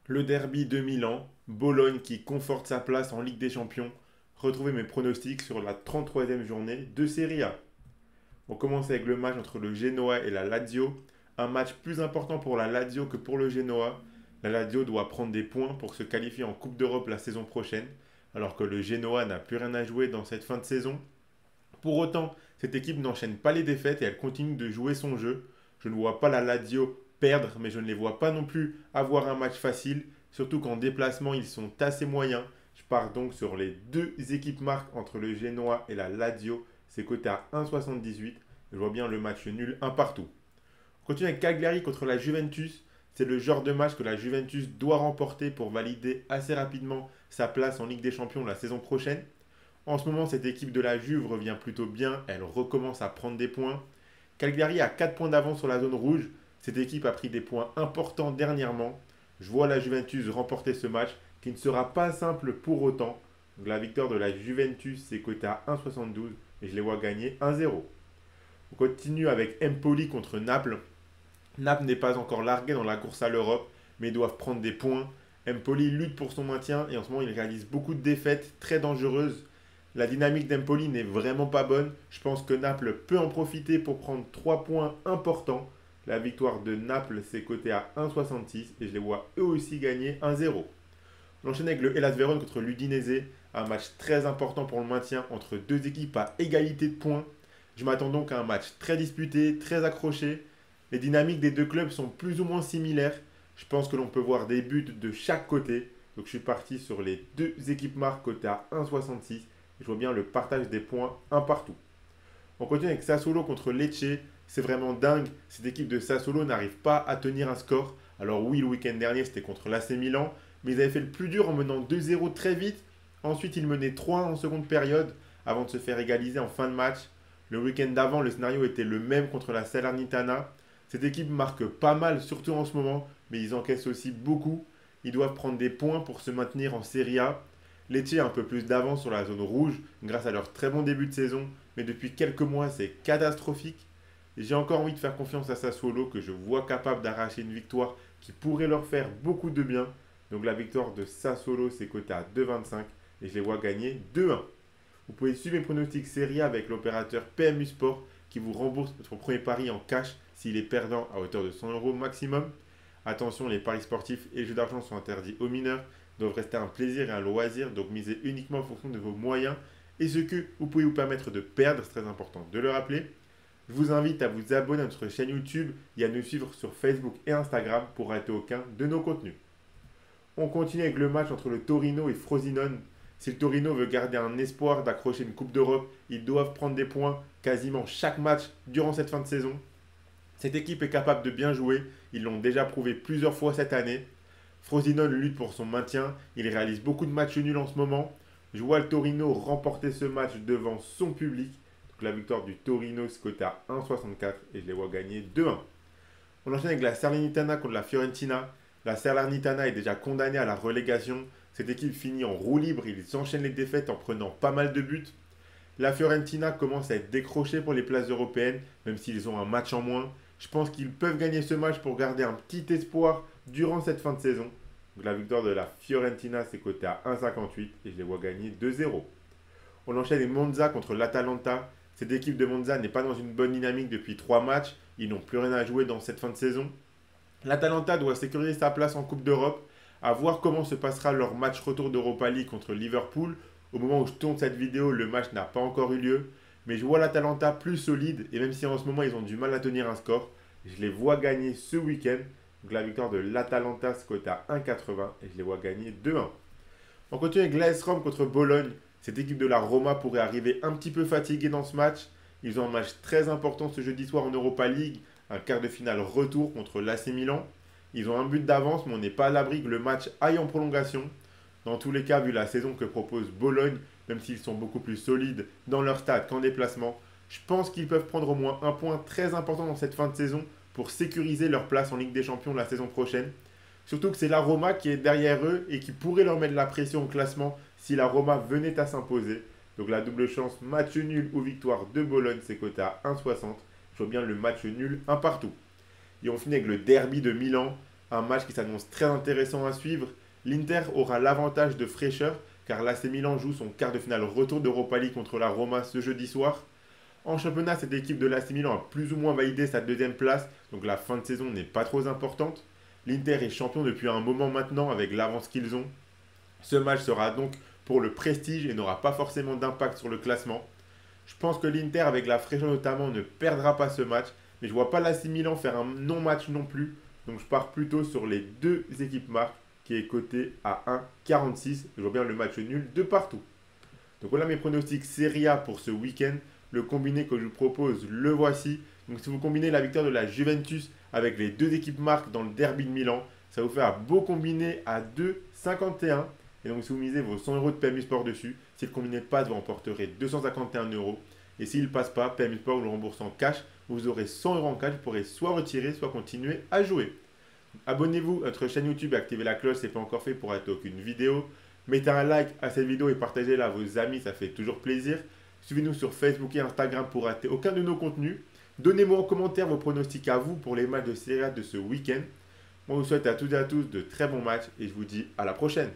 Le derby de Milan, Bologne qui conforte sa place en Ligue des Champions. Retrouvez mes pronostics sur la 33e journée de Serie A. On commence avec le match entre le Genoa et la Lazio. Un match plus important pour la Lazio que pour le Genoa. La Lazio doit prendre des points pour se qualifier en Coupe d'Europe la saison prochaine, alors que le Genoa n'a plus rien à jouer dans cette fin de saison. Pour autant, cette équipe n'enchaîne pas les défaites et elle continue de jouer son jeu. Je ne vois pas la Lazio perdre, mais je ne les vois pas non plus avoir un match facile, surtout qu'en déplacement, ils sont assez moyens. Je pars donc sur les deux équipes marques entre le Genoa et la Lazio. C'est coté à 1,78. Je vois bien le match nul, un partout. On continue avec Cagliari contre la Juventus. C'est le genre de match que la Juventus doit remporter pour valider assez rapidement sa place en Ligue des Champions la saison prochaine. En ce moment, cette équipe de la Juve revient plutôt bien. Elle recommence à prendre des points. Cagliari a 4 points d'avance sur la zone rouge. Cette équipe a pris des points importants dernièrement. Je vois la Juventus remporter ce match qui ne sera pas simple pour autant. Donc la victoire de la Juventus, c'est coté à 1,72 et je les vois gagner 1-0. On continue avec Empoli contre Naples. Naples n'est pas encore largué dans la course à l'Europe, mais ils doivent prendre des points. Empoli lutte pour son maintien et en ce moment il réalise beaucoup de défaites très dangereuses. La dynamique d'Empoli n'est vraiment pas bonne. Je pense que Naples peut en profiter pour prendre 3 points importants. La victoire de Naples, c'est coté à 1,66 et je les vois eux aussi gagner 1-0. On enchaîne avec le Hellas Vérone contre l'Udinese, un match très important pour le maintien entre deux équipes à égalité de points. Je m'attends donc à un match très disputé, très accroché. Les dynamiques des deux clubs sont plus ou moins similaires. Je pense que l'on peut voir des buts de chaque côté. Donc je suis parti sur les deux équipes marques cotées à 1,66. Je vois bien le partage des points un partout. On continue avec Sassuolo contre Lecce. C'est vraiment dingue. Cette équipe de Sassuolo n'arrive pas à tenir un score. Alors oui, le week-end dernier, c'était contre l'AC Milan. Mais ils avaient fait le plus dur en menant 2-0 très vite. Ensuite, ils menaient 3 en seconde période avant de se faire égaliser en fin de match. Le week-end d'avant, le scénario était le même contre la Salernitana. Cette équipe marque pas mal, surtout en ce moment, mais ils encaissent aussi beaucoup. Ils doivent prendre des points pour se maintenir en Serie A. Lecce a un peu plus d'avance sur la zone rouge grâce à leur très bon début de saison, mais depuis quelques mois, c'est catastrophique. J'ai encore envie de faire confiance à Sassuolo que je vois capable d'arracher une victoire qui pourrait leur faire beaucoup de bien. Donc la victoire de Sassuolo, c'est coté à 2,25 et je les vois gagner 2-1. Vous pouvez suivre mes pronostics Serie A avec l'opérateur PMU Sport qui vous rembourse votre premier pari en cash s'il est perdant à hauteur de 100 euros maximum. Attention, les paris sportifs et les jeux d'argent sont interdits aux mineurs, doivent rester un plaisir et un loisir, donc misez uniquement en fonction de vos moyens et ce que vous pouvez vous permettre de perdre, c'est très important de le rappeler. Je vous invite à vous abonner à notre chaîne YouTube et à nous suivre sur Facebook et Instagram pour rater aucun de nos contenus. On continue avec le match entre le Torino et Frosinone. Si le Torino veut garder un espoir d'accrocher une Coupe d'Europe, ils doivent prendre des points quasiment chaque match durant cette fin de saison. Cette équipe est capable de bien jouer, ils l'ont déjà prouvé plusieurs fois cette année. Frosinone lutte pour son maintien, il réalise beaucoup de matchs nuls en ce moment. Je vois le Torino remporter ce match devant son public. Donc la victoire du Torino se cote à 1,64 et je les vois gagner 2-1. On enchaîne avec la Salernitana contre la Fiorentina. La Salernitana est déjà condamnée à la relégation. Cette équipe finit en roue libre, ils enchaînent les défaites en prenant pas mal de buts. La Fiorentina commence à être décrochée pour les places européennes, même s'ils ont un match en moins. Je pense qu'ils peuvent gagner ce match pour garder un petit espoir durant cette fin de saison. Donc la victoire de la Fiorentina, c'est coté à 1,58 et je les vois gagner 2-0. On enchaîne les Monza contre l'Atalanta. Cette équipe de Monza n'est pas dans une bonne dynamique depuis 3 matchs. Ils n'ont plus rien à jouer dans cette fin de saison. L'Atalanta doit sécuriser sa place en Coupe d'Europe. À voir comment se passera leur match retour d'Europa League contre Liverpool. Au moment où je tourne cette vidéo, le match n'a pas encore eu lieu. Mais je vois l'Atalanta plus solide. Et même si en ce moment ils ont du mal à tenir un score, je les vois gagner ce week-end. Donc la victoire de l'Atalanta se cote à 1,80 et je les vois gagner 2-1. On continue avec l'AS Rome contre Bologne. Cette équipe de la Roma pourrait arriver un petit peu fatiguée dans ce match. Ils ont un match très important ce jeudi soir en Europa League, un quart de finale retour contre l'AC Milan. Ils ont un but d'avance, mais on n'est pas à l'abri que le match aille en prolongation. Dans tous les cas, vu la saison que propose Bologne, même s'ils sont beaucoup plus solides dans leur stade qu'en déplacement, je pense qu'ils peuvent prendre au moins un point très important dans cette fin de saison pour sécuriser leur place en Ligue des Champions la saison prochaine. Surtout que c'est la Roma qui est derrière eux et qui pourrait leur mettre de la pression au classement si la Roma venait à s'imposer. Donc la double chance, match nul ou victoire de Bologne, c'est coté à 1,60. Je vois bien le match nul, un partout. Et on finit avec le derby de Milan. un match qui s'annonce très intéressant à suivre. L'Inter aura l'avantage de fraîcheur car l'AC Milan joue son quart de finale retour d'Europa League contre la Roma ce jeudi soir. En championnat, cette équipe de l'AC Milan a plus ou moins validé sa deuxième place, donc la fin de saison n'est pas trop importante. L'Inter est champion depuis un moment maintenant avec l'avance qu'ils ont. Ce match sera donc pour le prestige et n'aura pas forcément d'impact sur le classement. Je pense que l'Inter, avec la fraîcheur notamment, ne perdra pas ce match, mais je ne vois pas l'AC Milan faire un non-match non plus. Donc je pars plutôt sur les deux équipes marques qui est coté à 1,46. Je vois bien le match nul de partout. Donc voilà mes pronostics Serie A pour ce week-end. Le combiné que je vous propose, le voici. Donc si vous combinez la victoire de la Juventus avec les deux équipes marques dans le derby de Milan, ça vous fait un beau combiné à 2,51. Et donc si vous misez vos 100 € de PMU Sport dessus, si le combiné passe, vous remporterez 251 €. Et s'il ne passe pas, PMU Sport vous le rembourse en cash. Vous aurez 100 € en cash, vous pourrez soit retirer, soit continuer à jouer. Abonnez-vous à notre chaîne YouTube et activez la cloche si ce n'est pas encore fait pour rater aucune vidéo. Mettez un like à cette vidéo et partagez-la à vos amis, ça fait toujours plaisir. Suivez-nous sur Facebook et Instagram pour rater aucun de nos contenus. Donnez-moi en commentaire vos pronostics à vous pour les matchs de Serie A de ce week-end. Moi, je vous souhaite à toutes et à tous de très bons matchs et je vous dis à la prochaine.